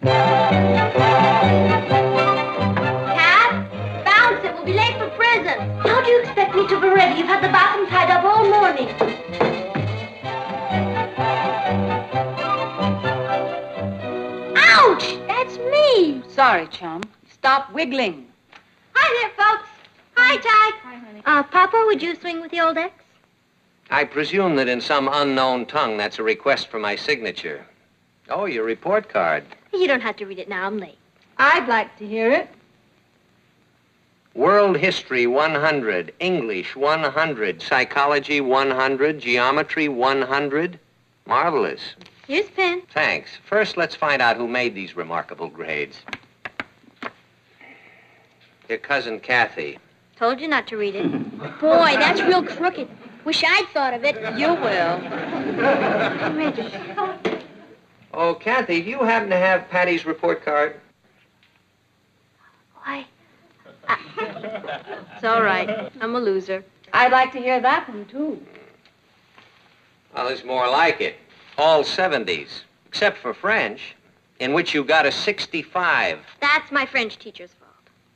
Cat, bounce it. We'll be late for prison. How do you expect me to be ready? You've had the bathroom tied up all morning. Ouch! That's me. Sorry, chum. Stop wiggling. Hi there, folks. Hi, Ty. Hi, honey. Papa, would you swing with the old ex? I presume that in some unknown tongue, that's a request for my signature. Oh, your report card. You don't have to read it now. I'm late. I'd like to hear it. World History 100, English 100, Psychology 100, Geometry 100. Marvelous. Here's a pen. Thanks. First, let's find out who made these remarkable grades. Your cousin Kathy. Told you not to read it. Boy, that's real crooked. Wish I'd thought of it. You will. I'm ready. Oh, Kathy, do you happen to have Patty's report card? Why? It's all right. I'm a loser. I'd like to hear that one, too. Well, there's more like it. All 70s, except for French, in which you got a 65. That's my French teacher's fault.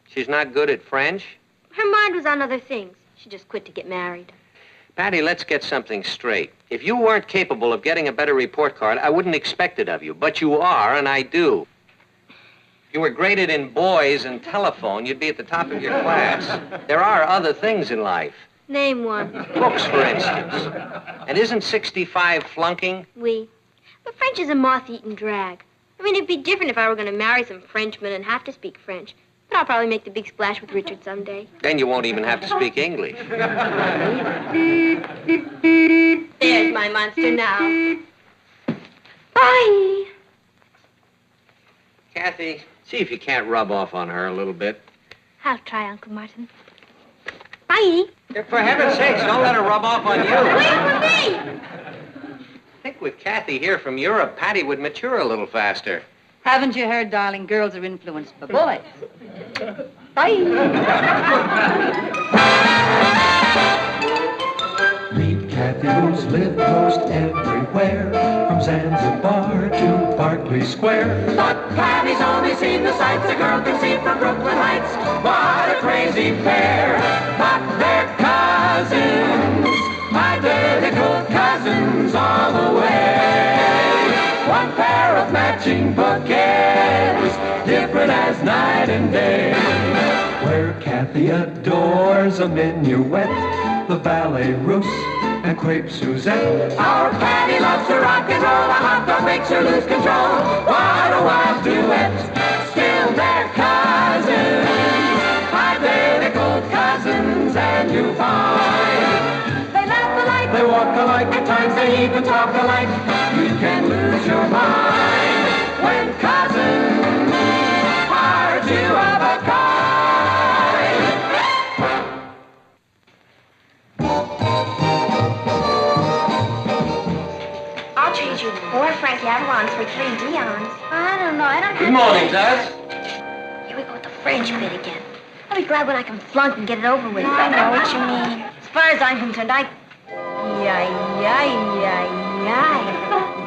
She's not good at French? Her mind was on other things. She just quit to get married. Patty, let's get something straight. If you weren't capable of getting a better report card, I wouldn't expect it of you. But you are, and I do. If you were graded in boys and telephone, you'd be at the top of your class. There are other things in life. Name one. Books, for instance. And isn't 65 flunking? Oui. But French is a moth-eaten drag. I mean, it'd be different if I were going to marry some Frenchman and have to speak French. But I'll probably make the big splash with Richard someday. Then you won't even have to speak English. There's my monster now. Bye. Kathy, see if you can't rub off on her a little bit. I'll try, Uncle Martin. Bye. For heaven's sakes, don't let her rub off on you. Wait for me. I think with Kathy here from Europe, Patty would mature a little faster. Haven't you heard, darling, girls are influenced by boys? Bye. Meet Kathy who's lived most everywhere, from Zanzibar to Berkeley Square. But Patty's only seen the sights a girl can see from Brooklyn Heights. What a crazy pair, but they're cousins, identical cousins all the way. One pair of matching bouquets, different as night and day. Where Kathy adores a minuet, the ballet russe, and crepe Suzette. Our Patty loves to rock and roll, a hot dog makes her lose control. What a wild duet, still they're cousins, identical cousins, and you find they laugh alike, they walk alike, at times they even talk alike. You can lose your mind when cousins are two of a kind. I'll trade you 4 Frankie Avalons for 3 Dion's. I don't know. I don't have... Good morning, Tess. Here we go with the French bit again. I'll be glad when I can flunk and get it over with. I know what you mean. As far as I'm concerned,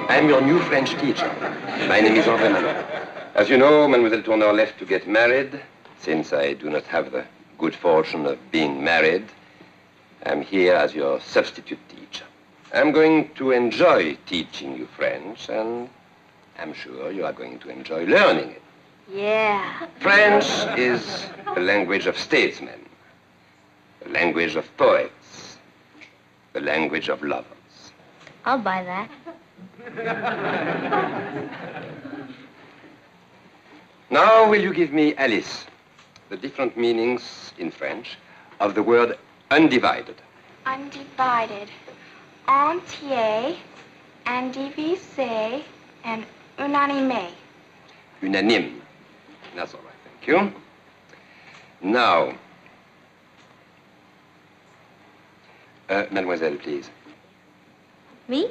I'm your new French teacher. My name is André. As you know, Mademoiselle Tourneur left to get married. Since I do not have the good fortune of being married, I'm here as your substitute teacher. I'm going to enjoy teaching you French, and I'm sure you are going to enjoy learning it. Yeah. French is the language of statesmen, the language of poets, the language of lovers. I'll buy that. Now, will you give me, Alice, the different meanings in French of the word undivided? Undivided, entier, indivisé, and unanimé. Unanime. That's all right, thank you. Now, mademoiselle, please. Me?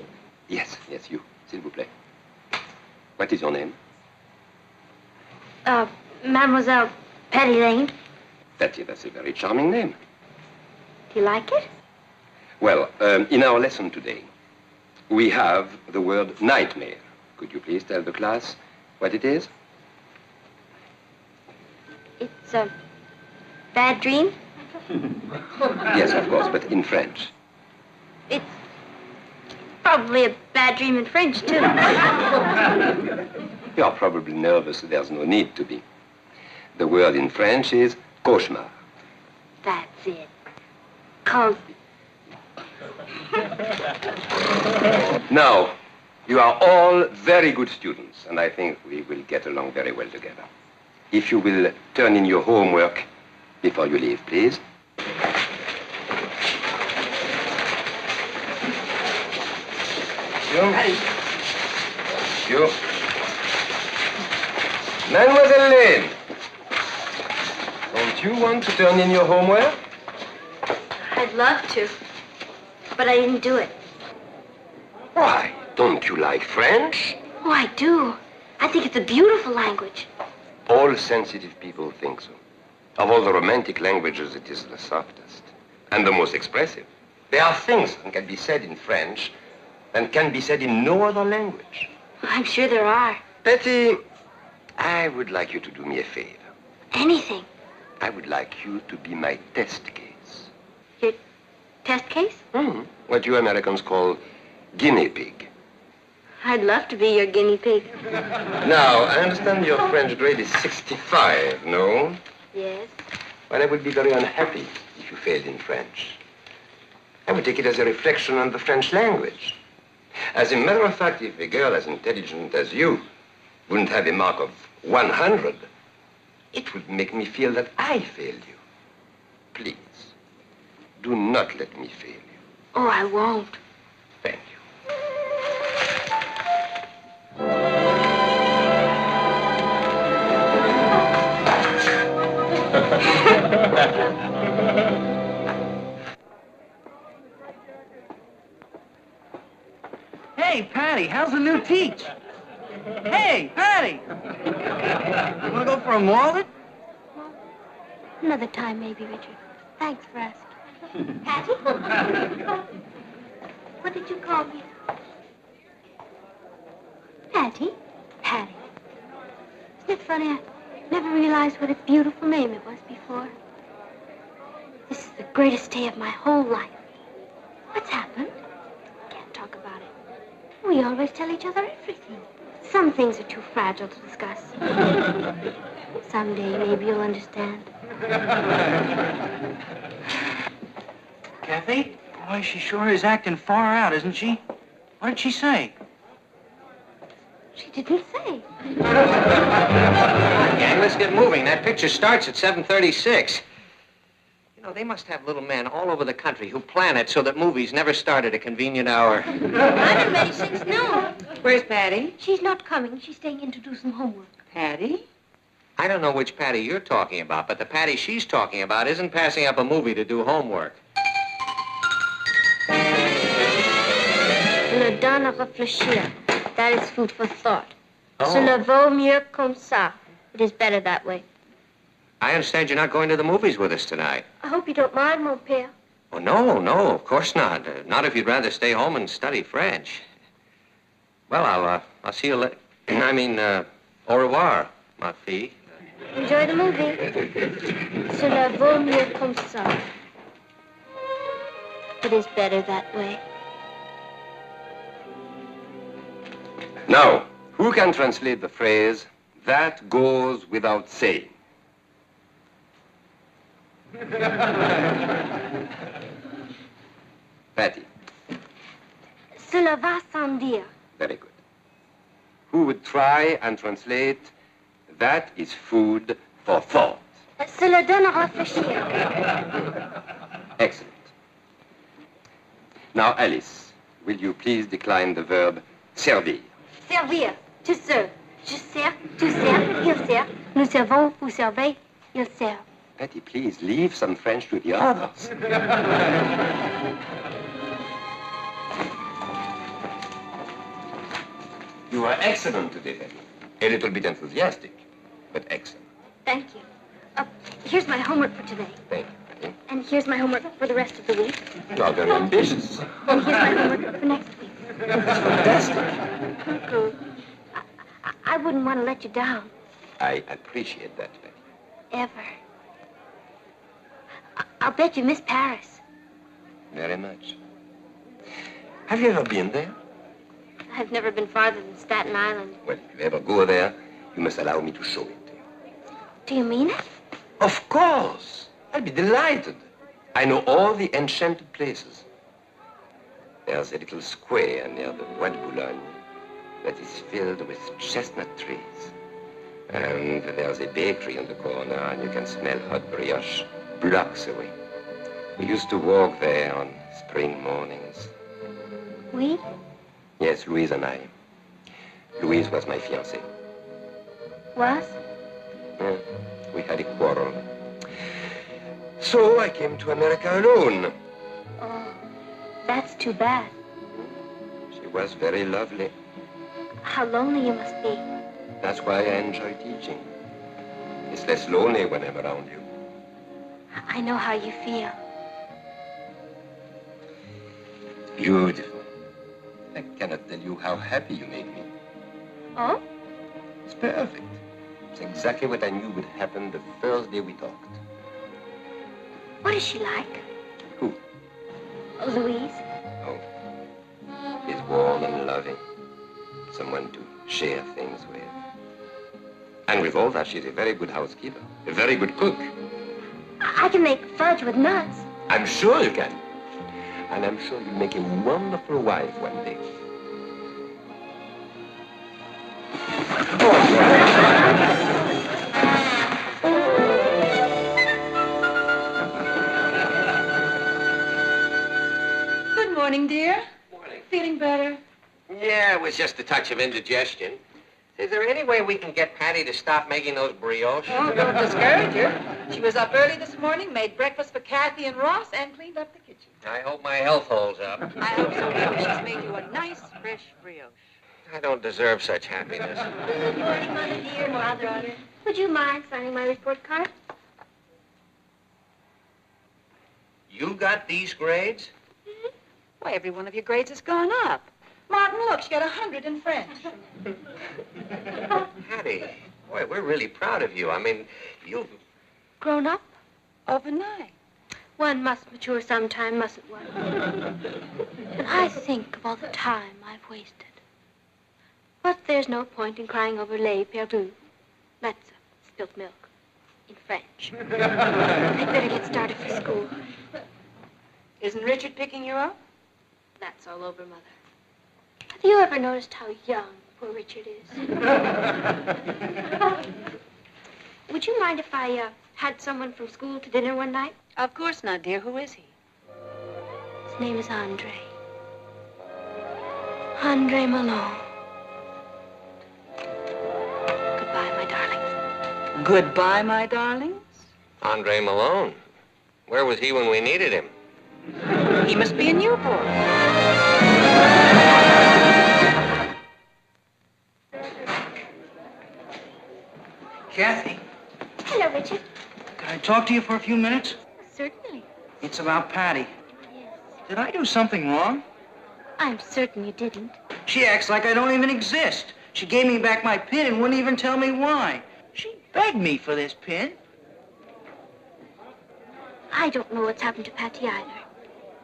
Yes, you, s'il vous plaît. What is your name? Mademoiselle Patty Lane. Patty, that's a very charming name. Do you like it? Well, in our lesson today, we have the word nightmare. Could you please tell the class what it is? It's a bad dream? Yes, of course, but in French. It's probably a bad dream in French, too. You're probably nervous. There's no need to be. The word in French is cauchemar. That's it. Cause... Now, you are all very good students, and I think we will get along very well together. If you will turn in your homework before you leave, please. You. Mademoiselle Lane, don't you want to turn in your homework? I'd love to, but I didn't do it. Why? Don't you like French? Oh, I do. I think it's a beautiful language. All sensitive people think so. Of all the romantic languages, it is the softest and the most expressive. There are things that can be said in French and can be said in no other language. I'm sure there are. Betty, I would like you to do me a favor. Anything. I would like you to be my test case. Your test case? What you Americans call guinea pig. I'd love to be your guinea pig. Now, I understand your French grade is 65, no? Yes. Well, I would be very unhappy if you failed in French. I would take it as a reflection on the French language. As a matter of fact, if a girl as intelligent as you wouldn't have a mark of 100, it would make me feel that I failed you. Please, do not let me fail you. Oh, I won't. Thank you. Hey, Patty, how's the new teach? Hey, Patty! You want to go for a mallet? Another time, maybe, Richard. Thanks for asking. Patty? What did you call me? Patty? Patty. Isn't it funny? I never realized what a beautiful name it was before. This is the greatest day of my whole life. What's happened? Can't talk about it. We always tell each other everything. Some things are too fragile to discuss. Someday, maybe you'll understand. Kathy? Boy, she sure is acting far out, isn't she? What did she say? She didn't say. Gang, let's get moving. That picture starts at 7:36. You know, they must have little men all over the country who plan it so that movies never start at a convenient hour. I've been ready since noon. Where's Patty? She's not coming. She's staying in to do some homework. Patty? I don't know which Patty you're talking about, but the Patty she's talking about isn't passing up a movie to do homework. Le donne à réfléchir. That is food for thought. Oh. Cela vaut mieux comme ça. It is better that way. I understand you're not going to the movies with us tonight. I hope you don't mind, mon père. Oh, no, of course not. Not if you'd rather stay home and study French. Well, I'll see you later. I mean, au revoir, ma fille. Enjoy the movie. Cela vaut mieux comme ça. It is better that way. Now, who can translate the phrase, that goes without saying? Patty. Cela va sans dire. Very good. Who would try and translate, that is food for thought? Cela donne à réfléchir. Excellent. Now, Alice, will you please decline the verb servir? Servir. Tu sers. Je sers. Tu sers. Il sert. Nous servons. Vous servez. Il sert. Patty, please leave some French to the others. You are excellent today, Patty. A little bit enthusiastic, but excellent. Thank you. Here's my homework for today. Thank you, Patty. And here's my homework for the rest of the week. You are very ambitious. And here's my homework for next week. Fantastic. I wouldn't want to let you down. I appreciate that, Patty. ever. I'll bet you miss Paris. Very much. Have you ever been there? I've never been farther than Staten Island. Well, if you ever go there, you must allow me to show it to you. Do you mean it? Of course. I'll be delighted. I know all the enchanted places. There's a little square near the Bois de Boulogne that is filled with chestnut trees. And there's a bakery in the corner, and you can smell hot brioche blocks away. We used to walk there on spring mornings. We? Yes, Louise and I. Louise was my fiancée. Was? Yeah, we had a quarrel. So I came to America alone. Oh, that's too bad. She was very lovely. How lonely you must be. That's why I enjoy teaching. It's less lonely when I'm around you. I know how you feel. Beautiful. I cannot tell you how happy you make me. Oh? It's perfect. It's exactly what I knew would happen the first day we talked. What is she like? Who? Oh, Louise. Oh. She's warm and loving. Someone to share things with. And with all that, she's a very good housekeeper. A very good cook. I can make fudge with nuts. I'm sure you can. And I'm sure you'll make a wonderful wife one day. Good morning, dear. Morning. Feeling better? Yeah, it was just a touch of indigestion. Is there any way we can get Patty to stop making those brioches? Oh, don't discourage her. She was up early this morning, made breakfast for Kathy and Ross, and cleaned up the kitchen. I hope my health holds up. I hope so, too. She's made you a nice, fresh brioche. I don't deserve such happiness. Good morning, Mother dear. Mother. Would you mind signing my report card? You got these grades? Why, every one of your grades has gone up. Martin, look, she got 100 in French. Patty, boy, we're really proud of you. I mean, you've... Grown up? Overnight. One must mature sometime, mustn't one? But I think of all the time I've wasted. But there's no point in crying over lait perdu. That's spilt milk in French. I'd better get started for school. Isn't Richard picking you up? That's all over, Mother. Have you ever noticed how young poor Richard is? Would you mind if I had someone from school to dinner one night? Of course not, dear. Who is he? His name is Andre. Andre Malone. Goodbye, my darlings. Goodbye, my darlings. Andre Malone. Where was he when we needed him? He must be in Newport. Kathy, Hello, Richard. can I talk to you for a few minutes? Certainly. It's about Patty. Yes. Did I do something wrong? I'm certain you didn't. She acts like I don't even exist. She gave me back my pin and wouldn't even tell me why. She begged me for this pin. I don't know what's happened to Patty either.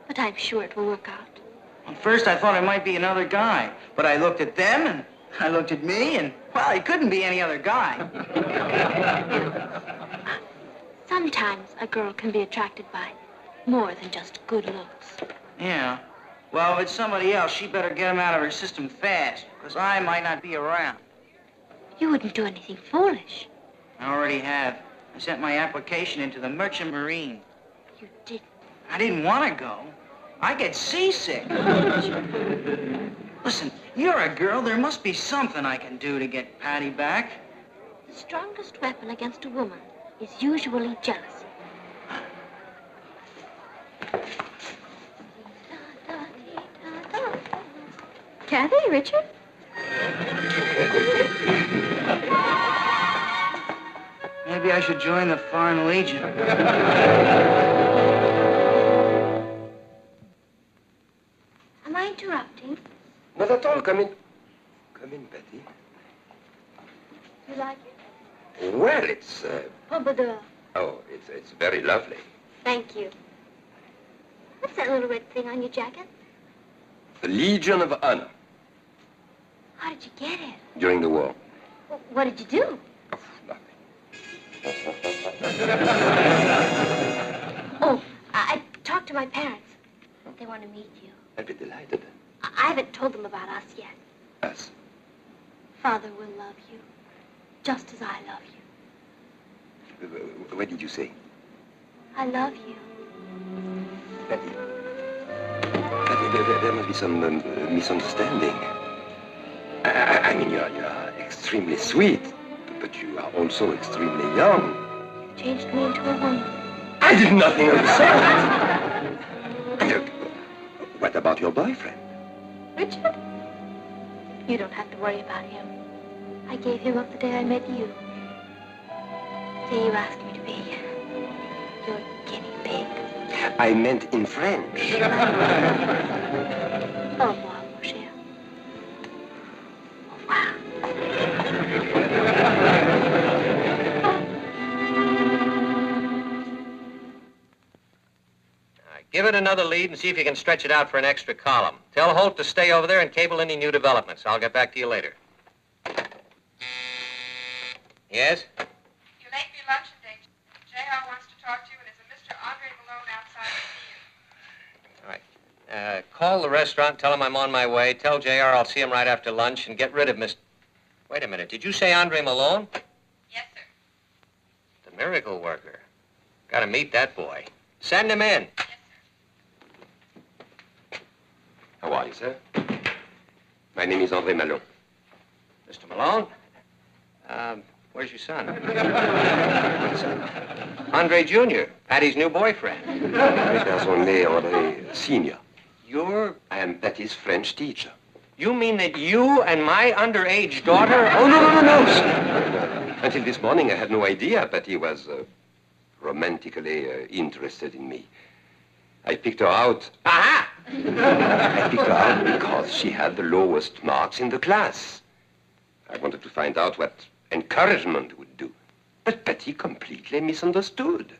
But I'm sure it will work out. At first, I thought it might be another guy. But I looked at them, and I looked at me, and, well, it couldn't be any other guy. Sometimes a girl can be attracted by more than just good looks. Yeah. Well, if it's somebody else, she better get him out of her system fast, because I might not be around. You wouldn't do anything foolish. I already have. I sent my application into the Merchant Marine. You didn't. I didn't want to go. I get seasick. Listen, you're a girl. There must be something I can do to get Patty back. The strongest weapon against a woman is usually jealousy. Kathy, Richard? Maybe I should join the Foreign Legion. Am I interrupting? Not at all. Come in. Come in, Patty. You like it? Well, it's, Pompadour. oh, it's very lovely. Thank you. What's that little red thing on your jacket? The Legion of Honor How did you get it? during the war. What did you do? Oh, nothing. Oh, I talked to my parents. They want to meet you. I'd be delighted. I haven't told them about us yet. Us. Father will love you, just as I love you. What did you say? I love you. Patty, there must be some misunderstanding. I mean, you're extremely sweet, but you are also extremely young. You changed me into a woman. I did nothing of the sort. What about your boyfriend? Richard? You don't have to worry about him. I gave him up the day I met you. The day you asked me to be your guinea pig. I meant in French. Au revoir, mon cher. Au revoir. Give it another lead and see if you can stretch it out for an extra column. Tell Holt to stay over there and cable any new developments. I'll get back to you later. Yes? You're late for your luncheon date. J.R. wants to talk to you, and there's a Mr. Andre Malone outside to see you. All right. Call the restaurant, tell him I'm on my way. Tell J.R. I'll see him right after lunch and get rid of Miss... Wait a minute. Did you say Andre Malone? Yes, sir. The miracle worker. Gotta meet that boy. Send him in. Yes, sir. How are you, sir? My name is Andre Malone. Mr. Malone? Where's your son? Andre Jr., Patty's new boyfriend. Andre Senior. You're... I am Patty's French teacher. You mean that you and my underage daughter... Oh, no, sir. Until this morning, I had no idea Patty was romantically interested in me. I picked her out. Aha! I picked her out because she had the lowest marks in the class. I wanted to find out what encouragement would do. But Patty completely misunderstood.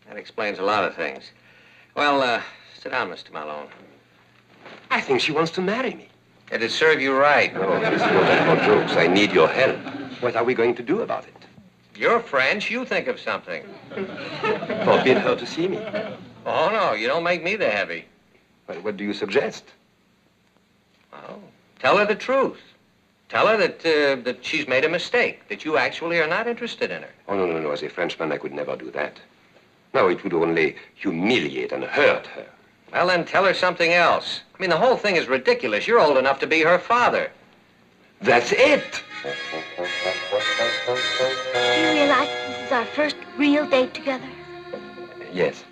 That explains a lot of things. Well, sit down, Mr. Malone. I think she wants to marry me. It'd serve you right. Oh, this is not for jokes. I need your help. What are we going to do about it? You're French. You think of something. Forbid her to see me. Oh, no, you don't make me the heavy. Well, what do you suggest? Well, tell her the truth. Tell her that she's made a mistake, that you actually are not interested in her. Oh, no. As a Frenchman, I could never do that. No, it would only humiliate and hurt her. Well, then tell her something else. I mean, the whole thing is ridiculous. You're old enough to be her father. That's it. Do you realize this is our first real date together? Yes.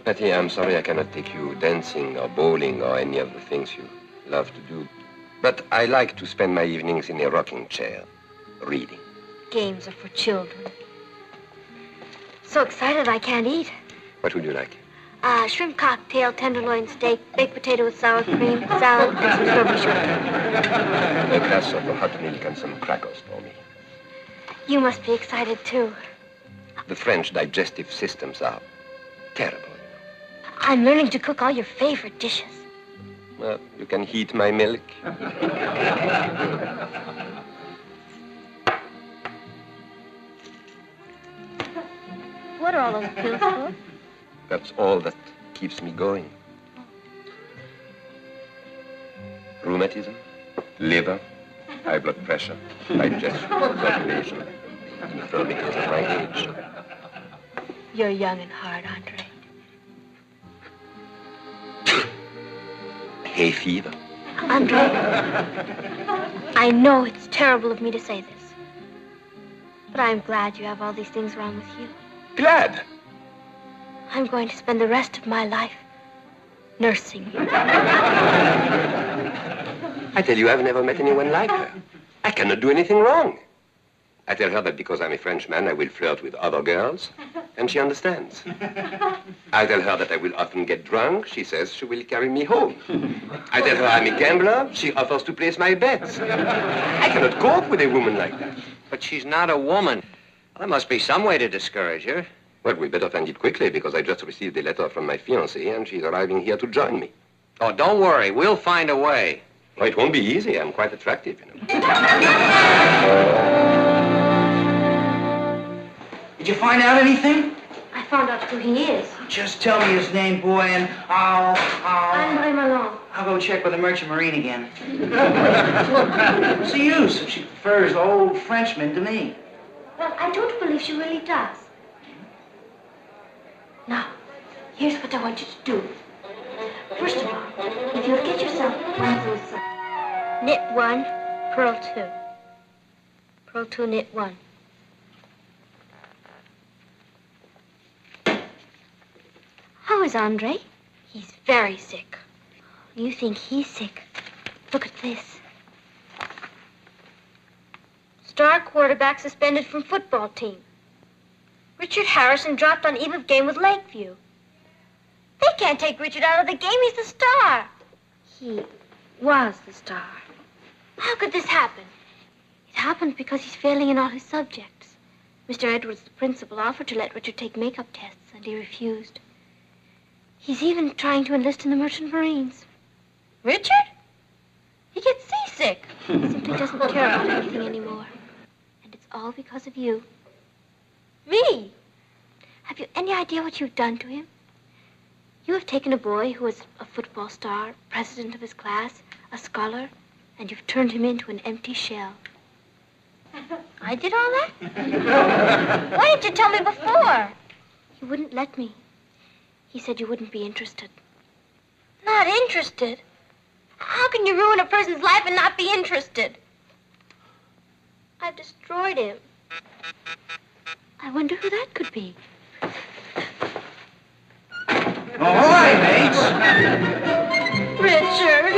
Patty, I'm sorry I cannot take you dancing or bowling or any of the things you love to do. But I like to spend my evenings in a rocking chair, reading. Games are for children. So excited I can't eat. What would you like? Shrimp cocktail, tenderloin steak, baked potato with sour cream, salad, and some strawberry shortcake. A glass of hot milk and some crackers for me. You must be excited, too. The French digestive systems are terrible. I'm learning to cook all your favorite dishes. Well, you can heat my milk. What are all those pills for? That's all that keeps me going. Rheumatism, liver, high blood pressure, digestion, circulation, infirmities of my age. You're young and hard, Andre. Hay fever. Andre, I know it's terrible of me to say this, but I'm glad you have all these things wrong with you. Glad? I'm going to spend the rest of my life nursing you. I tell you, I've never met anyone like her. I cannot do anything wrong. I tell her that because I'm a Frenchman, I will flirt with other girls, and she understands. I tell her that I will often get drunk. She says she will carry me home. I tell her I'm a gambler. She offers to place my bets. I cannot cope with a woman like that. But she's not a woman. There must be some way to discourage her. Well, we better find it quickly because I just received a letter from my fiancée, and she's arriving here to join me. Oh, don't worry. We'll find a way. Oh, it won't be easy. I'm quite attractive, you know. Did you find out anything? I found out who he is. Just tell me his name, boy, and I'll... Andre Malone. I'll go check with the Merchant Marine again. What's the use if she prefers the old Frenchman to me? Well, I don't believe she really does. Now, here's what I want you to do. First of all, if you'll get yourself one of those... knit 1, purl 2. Purl 2, knit 1. How is Andre? He's very sick. You think he's sick? Look at this. Star quarterback suspended from football team. Richard Harrison dropped on eve of game with Lakeview. They can't take Richard out of the game. He's the star. He was the star. How could this happen? It happened because he's failing in all his subjects. Mr. Edwards, the principal, offered to let Richard take makeup tests, and he refused. He's even trying to enlist in the Merchant Marines. Richard? He gets seasick. He simply doesn't care about anything anymore. And it's all because of you. Me? Have you any idea what you've done to him? You have taken a boy who was a football star, president of his class, a scholar, and you've turned him into an empty shell. I did all that? Why didn't you tell me before? He wouldn't let me. He said you wouldn't be interested. Not interested? How can you ruin a person's life and not be interested? I've destroyed him. I wonder who that could be. All right, mates. Richard.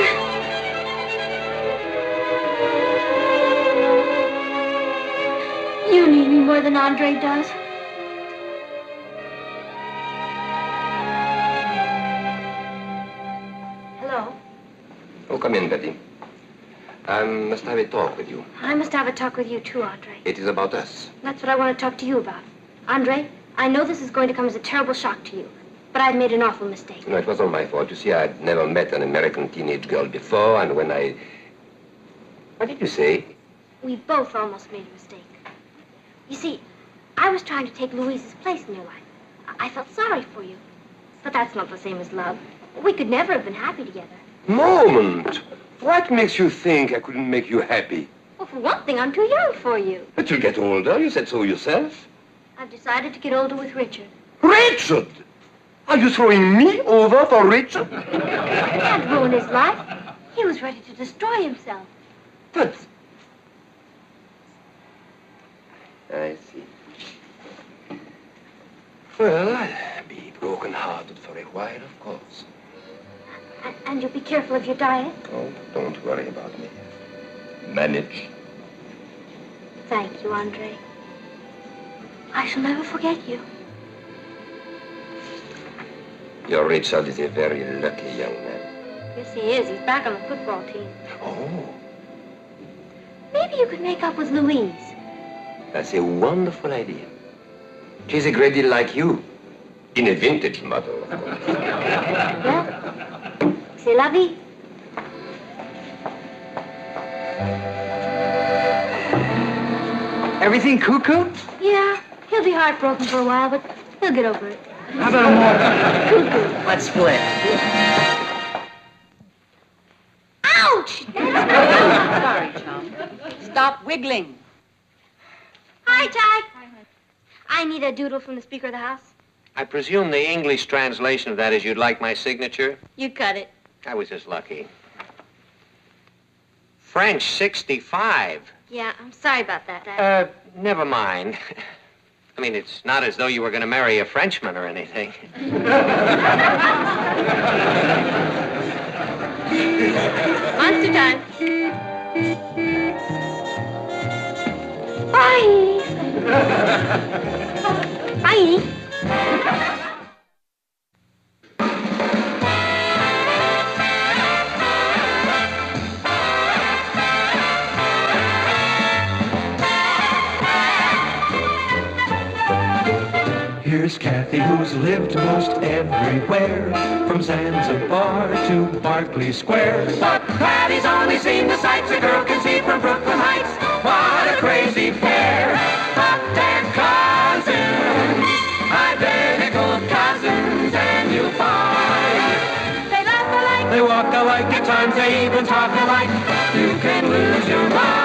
You need me more than Andre does. Hello? Oh, come in, Betty. I must have a talk with you. I must have a talk with you too, Andre. It is about us. That's what I want to talk to you about. Andre, I know this is going to come as a terrible shock to you, but I've made an awful mistake. No, it was all my fault. You see, I'd never met an American teenage girl before, and when I... What did you say? We both almost made a mistake. You see, I was trying to take Louise's place in your life. I felt sorry for you. But that's not the same as love. We could never have been happy together. Moment! What makes you think I couldn't make you happy? Well, for one thing, I'm too young for you. But you'll get older. You said so yourself. I've decided to get older with Richard. Richard! Are you throwing me over for Richard? I can't ruin his life. He was ready to destroy himself. But... I see. Well, I'll be broken-hearted for a while, of course. And you'll be careful of your diet? Oh, don't worry about me. Manage. Thank you, Andre. I shall never forget you. Your Richard is a very lucky young man. Yes, he is. He's back on the football team. Oh, Maybe you could make up with Louise. that's a wonderful idea. She's a great deal like you. In a vintage model, of course. Well, c'est la vie. Everything cuckoo? Yeah, he'll be heartbroken for a while, but he'll get over it. How about a more cuckoo? Let's split. Ouch! Sorry, chum. Stop wiggling. Hi, Ty. I need a doodle from the Speaker of the House. I presume the English translation of that is you'd like my signature? You cut it. I was just lucky. French 65. Yeah, I'm sorry about that. Never mind. I mean, it's not as though you were going to marry a Frenchman or anything. Monster time. Bye. Bye, Edie. Here's Kathy, who's lived most everywhere, from Zanzibar to Berkeley Square. But Patty's only seen the sights a girl can see from Brooklyn Heights. What a crazy pair, but they're cousins, identical cousins, and you'll find they laugh alike, they walk alike, at times they even talk alike. You can lose your mind.